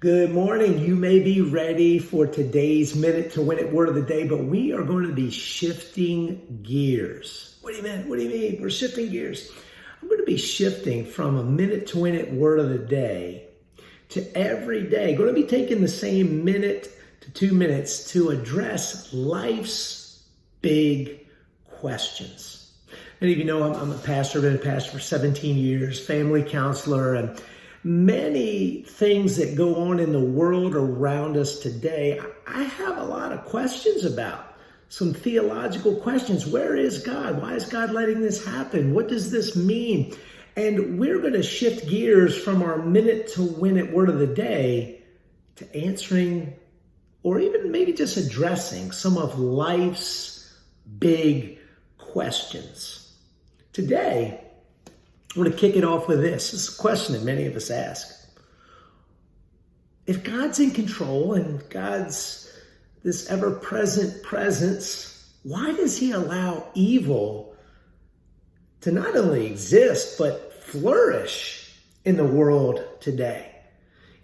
Good morning. You may be ready for today's Minute to Win It word of the day, but we are going to be shifting gears. What do you mean? What do you mean? We're shifting gears. I'm going to be shifting from a Minute to Win It word of the day to every day. Going to be taking the same minute to 2 minutes to address life's big questions. Many of you know I'm a pastor. I've been a pastor for 17 years, family counselor, and many things that go on in the world around us today, I have a lot of questions about. Some theological questions. Where is God? Why is God letting this happen? What does this mean? And we're going to shift gears from our Minute to Win It word of the day to answering, or even maybe just addressing, some of life's big questions. Today, I'm going to kick it off with this. This is a question that many of us ask. If God's in control and God's this ever-present presence, why does he allow evil to not only exist, but flourish in the world today?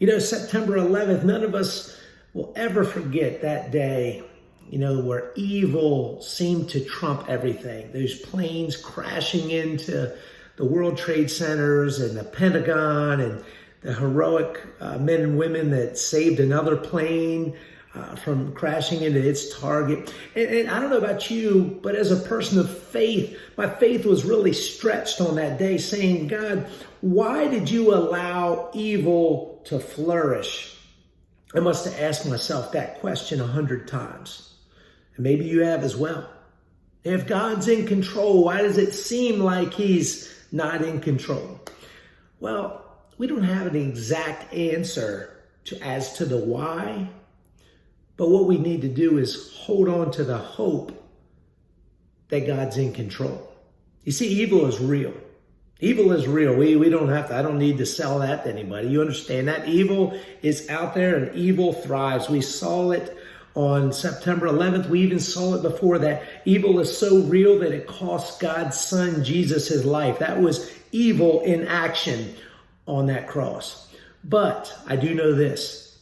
You know, September 11th, none of us will ever forget that day, where evil seemed to trump everything. Those planes crashing into the World Trade Centers and the Pentagon, and the heroic men and women that saved another plane from crashing into its target. And I don't know about you, but as a person of faith, my faith was really stretched on that day, saying, God, why did you allow evil to flourish? I must have asked myself that question 100 times. And maybe you have as well. If God's in control, why does it seem like he's not in control? Well, we don't have an exact answer as to the why, but what we need to do is hold on to the hope that God's in control. You see, evil is real. Evil is real. I don't need to sell that to anybody. You understand that? Evil is out there and evil thrives. We saw it on September 11th. We even saw it before that. Evil is so real that it cost God's son, Jesus, his life. That was evil in action on that cross. But I do know this.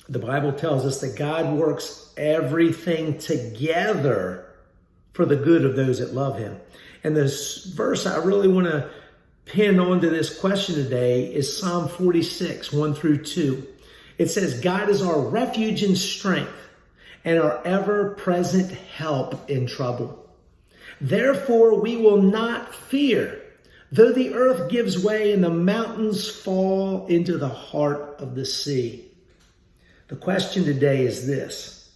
The Bible tells us that God works everything together for the good of those that love him. And this verse I really want to pin onto this question today is Psalm 46, 1 through 2. It says, God is our refuge and strength, and our ever-present help in trouble. Therefore, we will not fear, though the earth gives way and the mountains fall into the heart of the sea. The question today is this.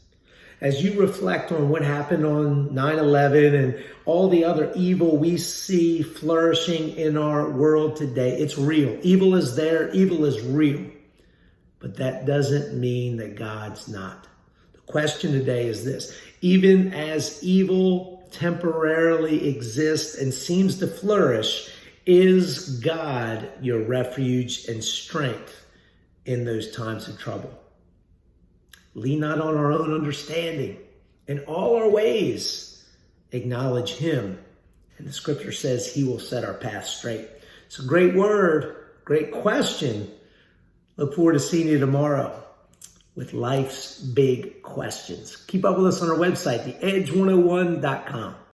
As you reflect on what happened on 9/11 and all the other evil we see flourishing in our world today, it's real. Evil is there. Evil is real. But that doesn't mean that God's not. Question today is this. Even as evil temporarily exists and seems to flourish, is God your refuge and strength in those times of trouble? Lean not on our own understanding. In all our ways, acknowledge him. And the scripture says he will set our path straight. It's a great word, great question. Look forward to seeing you tomorrow with life's big questions. Keep up with us on our website, theedge101.com.